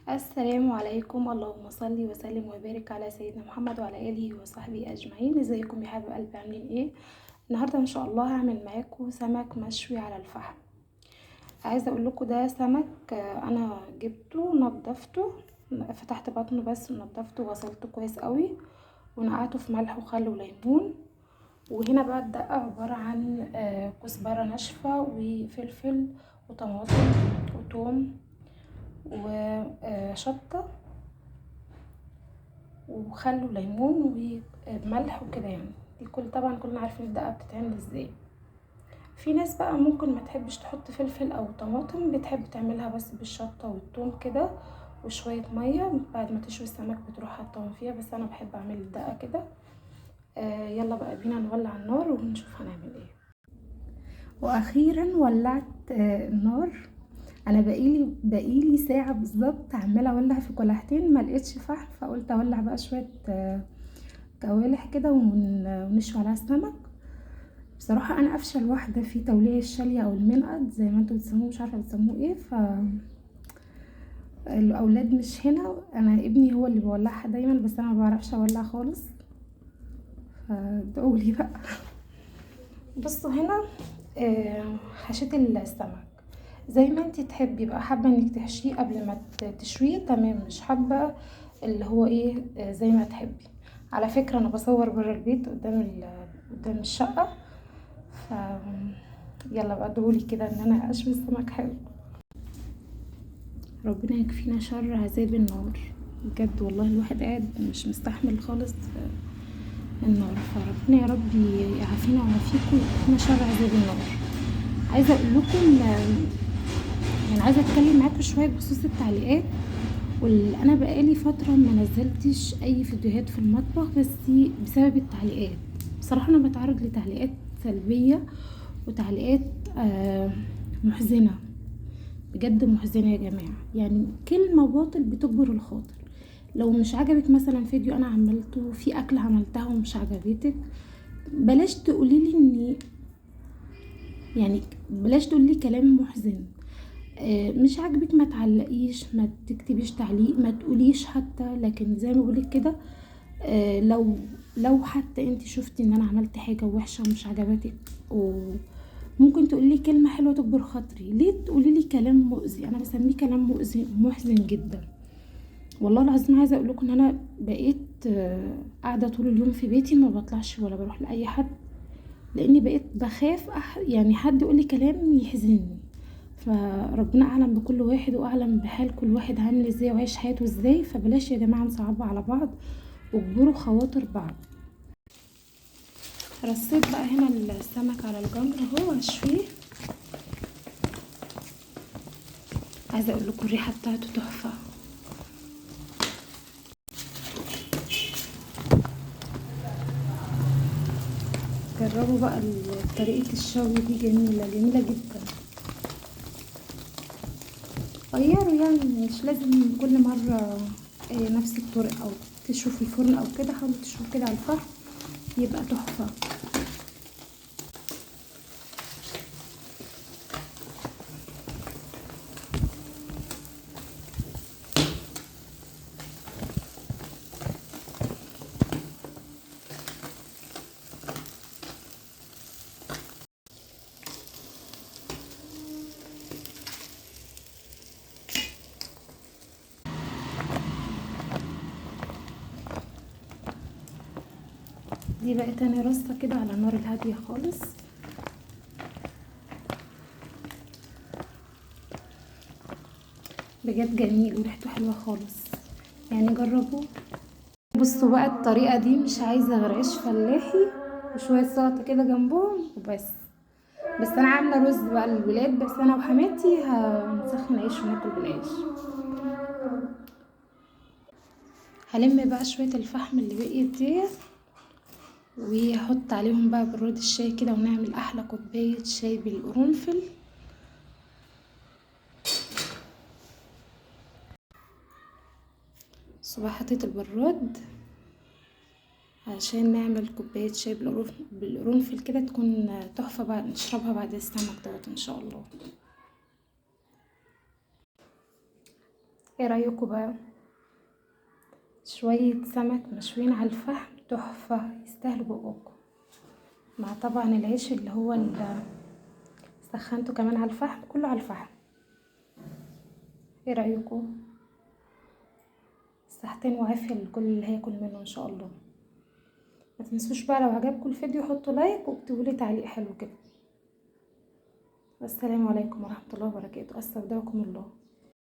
السلام عليكم، اللهم صل وسلم وبارك على سيدنا محمد وعلى اله وصحبه اجمعين. ازيكم يا حبايب قلبي؟ عاملين ايه؟ النهارده ان شاء الله هعمل معاكم سمك مشوي على الفحم. عايزه اقول لكم ده سمك انا جبته نضفته، فتحت بطنه بس ونضفته وغسلته كويس قوي ونقعته في ملح وخل وليمون. وهنا بقى الدقه عباره عن كزبره ناشفه وفلفل وطماطم وتوم وشطه وخل وليمون وملح وكده. يعني دي طبعا كلنا عارفين الدقه بتتعمل ازاي. في ناس بقى ممكن ما تحبش تحط فلفل او طماطم، بتحب تعملها بس بالشطه والثوم كده وشويه ميه. بعد ما تشوي السمك بتروح حطهم فيها، بس انا بحب اعمل الدقه كده. يلا بقى بينا نولع النار ونشوف هنعمل ايه. واخيرا ولعت النار. انا بقيلي ساعه بالظبط عماله اولع في كلاحتين، ما لقيتش فحم، فقلت اولع بقى شويه كوالح كده ونشوي عليها السمك. بصراحه انا افشل واحده في توليع الشاليه او المنقد زي ما انتوا بتسموه، مش عارفه بتسموه ايه. الاولاد مش هنا، انا ابني هو اللي بولعها دايما، بس انا ما بعرفش اولع خالص، فادعولي بقى. بصوا هنا حشيت السمك زي ما انتي تحبي بقى. حابه انك تحشيه قبل ما تشويه تمام، مش حابه اللي هو ايه زي ما تحبي. على فكره انا بصور بره البيت قدام الشقه. ف يلا بقى ادعولي كده ان انا اشوي السمك حلو. ربنا يكفينا شر عذاب النار، بجد والله الواحد قاعد مش مستحمل خالص النار. فربنا يا رب يعافينا ويعافيكم ويكفينا شر عذاب النار. عايزه اقول لكم يعني عايزه اتكلم معاكم شويه بخصوص التعليقات. وانا بقالي فتره ما نزلتش اي فيديوهات في المطبخ بس بسبب التعليقات. بصراحه انا بتعرض لتعليقات سلبيه وتعليقات محزنه، بجد محزنه يا جماعه. يعني كلمه باطل بتجبر الخاطر. لو مش عجبك مثلا فيديو انا عملته في اكل عملتها ومش عجبتك، بلاش تقوليلي اني يعني بلاش تقولي كلام محزن. مش عاجبك ما تعلقيش، ما تكتبيش تعليق، ما تقوليش حتى. لكن زي ما بقولك كده، لو حتى انت شفتي ان انا عملت حاجه وحشه ومش عجبتك وممكن تقولي كلمه حلوه تكبر خاطري، ليه تقولي لي كلام مؤذي؟ انا بسميه كلام مؤذي محزن جدا. والله العظيم عايزه اقول لكم ان انا بقيت قاعده طول اليوم في بيتي، ما بطلعش ولا بروح لاي حد، لاني بقيت بخاف يعني حد يقول لي كلام يحزنني. فربنا اعلم بكل واحد واعلم بحال كل واحد عامل ازاي وعيش حياته ازاي. فبلاش يا جماعه نصعبها على بعض واجبروا خواطر بعض. رصيت بقى هنا السمك على الجمر اهو هشويه. عايزه اقول لكم الريحه بتاعته تحفه. جربوا بقى طريقه الشوي دي، جميله جميله جدا. غيروا يعني، مش لازم كل مره نفس الطرق، او تشوي في الفرن او كده. حاولوا تشوفوا كده على الفحم يبقى تحفه. دي بقى تاني رصه كده على النار الهاديه خالص. بجد جميل وريحته حلوه خالص، يعني جربوه. بصوا بقى الطريقه دي مش عايزه غير عيش فلاحي وشويه سلطه كده جنبهم وبس. بس انا عامله رز بقى للولاد، بس انا وحماتي هنسخن عيش وناكل بالعيش. هلم بقى شويه الفحم اللي بقيت ديت وهحط عليهم بقى براد الشاي كده، ونعمل احلى كوبايه شاي بالقرنفل. صباح حطيت البراد عشان نعمل كوبايه شاي بالقرنفل كده، تكون تحفه بقى نشربها بعد السمك دوت ان شاء الله. ايه رأيكم بقى؟ شوية سمك مشوين على الفحم تحفة، يستاهلوا بقكم، مع طبعا العيش اللي هو اللي سخنته كمان على الفحم، كله على الفحم. ايه رأيكم؟ صحتين وعافية لكل اللي هياكل منه ان شاء الله. ما تنسوش بقى لو عجبكم الفيديو حطوا لايك واكتبوا لي تعليق حلو كده. والسلام عليكم ورحمة الله وبركاته، استودعكم الله.